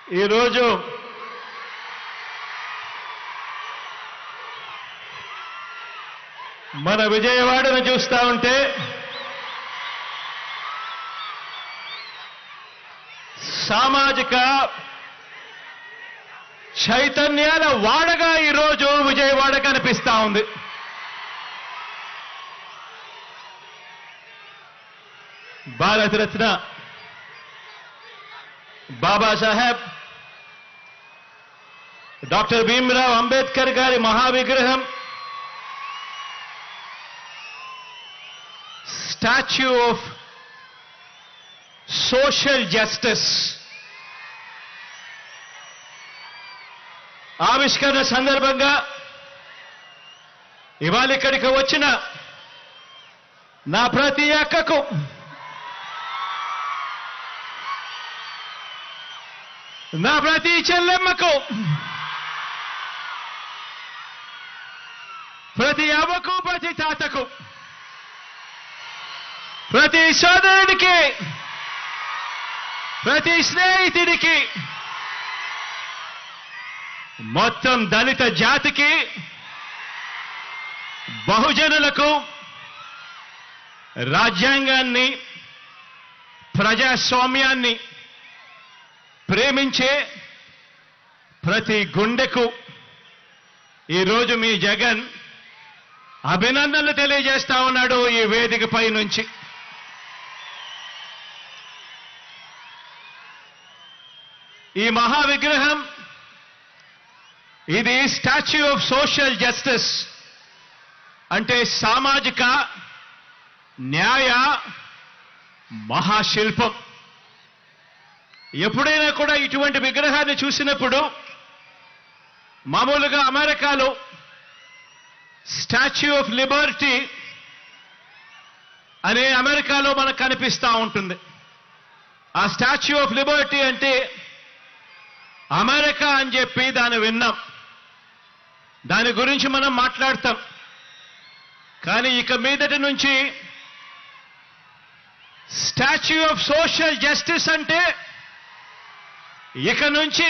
ఈరోజు మన విజయవాడను చూస్తా ఉంటే సామాజిక చైతన్యాల వాడగా ఈరోజు విజయవాడ కనిపిస్తా ఉంది. భారతరత్న బాబాసాహెబ్ డాక్టర్ భీమ్రావ్ అంబేద్కర్ గారి మహావిగ్రహం, స్టాచ్యూ ఆఫ్ సోషల్ జస్టిస్ ఆవిష్కరణ సందర్భంగా ఇవాళ ఇక్కడికి వచ్చిన నా ప్రతి అక్కకు, నా ప్రతి చెల్లెమ్మకు, ప్రతి అవ్వకు, ప్రతి తాతకు, ప్రతి సోదరుడికి, ప్రతి స్నేహితుడికి, మొత్తం దళిత జాతికి, బహుజనులకు రాజ్యాంగాన్ని, ప్రజాస్వామ్యాన్ని ప్రేమించే ప్రతి గుండెకు ఈరోజు మీ జగన్ అభినందనలు తెలియజేస్తా ఉన్నాడు ఈ వేదికపై నుంచి. ఈ మహావిగ్రహం, ఇది స్టాచ్యూ ఆఫ్ సోషల్ జస్టిస్ అంటే సామాజిక న్యాయ మహాశిల్పం. ఎప్పుడైనా కూడా ఇటువంటి విగ్రహాన్ని చూసినప్పుడు మామూలుగా అమెరికాలో స్టాచ్యూ ఆఫ్ లిబర్టీ అనే అమెరికాలో మనకు కనిపిస్తూ ఉంటుంది. ఆ స్టాచ్యూ ఆఫ్ లిబర్టీ అంటే అమెరికా అని చెప్పి దాన్ని విన్నాం, దాని గురించి మనం మాట్లాడతాం. కానీ ఇక మీదటి నుంచి స్టాచ్యూ ఆఫ్ సోషల్ జస్టిస్ అంటే ఇక నుంచి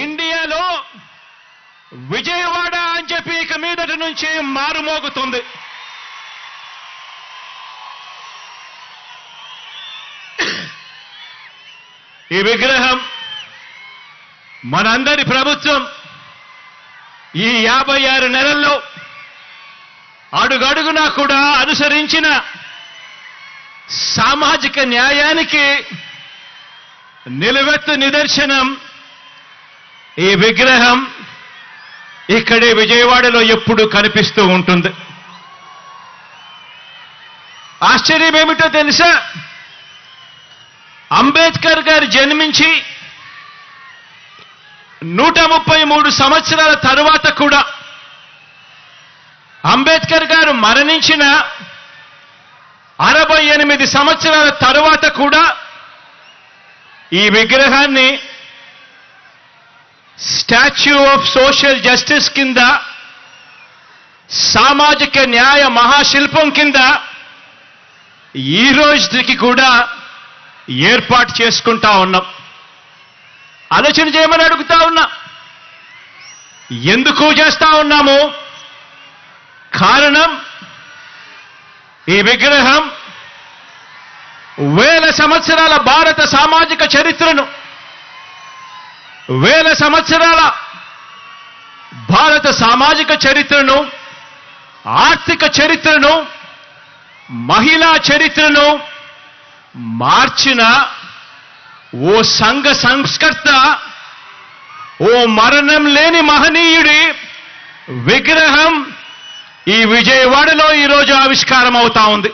ఇండియాలో విజయవాడ అని చెప్పి ఇక మీదటి నుంచి మారుమోగుతుంది. ఈ విగ్రహం మనందరి ప్రభుత్వం ఈ 56 నెలల్లో అడుగడుగునా కూడా అనుసరించిన సామాజిక న్యాయానికి నిలువెత్తు నిదర్శనం. ఈ విగ్రహం ఇక్కడే విజయవాడలో ఎప్పుడు కనిపిస్తూ ఉంటుంది. ఆశ్చర్యం ఏమిటో తెలుసా? అంబేద్కర్ గారు జన్మించి 133 సంవత్సరాల తరువాత కూడా, అంబేద్కర్ గారు మరణించిన 68 సంవత్సరాల తరువాత కూడా ఈ విగ్రహాన్ని స్టాచ్యూ ఆఫ్ సోషల్ జస్టిస్ కింద, సామాజిక న్యాయ మహాశిల్పం కింద ఈ రోజుకి కూడా ఏర్పాటు చేసుకుంటా ఉన్నాం. ఆలోచన చేయమని అడుగుతా ఉన్నా. ఎందుకు చేస్తా ఉన్నాము? కారణం, ఈ విగ్రహం వేల సంవత్సరాల భారత సామాజిక చరిత్రను, వేల సంవత్సరాల భారత సామాజిక చరిత్రను, ఆర్థిక చరిత్రను, మహిళా చరిత్రను మార్చిన ఓ సంఘ సంస్కర్త, ఓ మరణం లేని మహనీయుడి విగ్రహం ఈ విజయవాడలో ఈరోజు ఆవిష్కారం అవుతా ఉంది.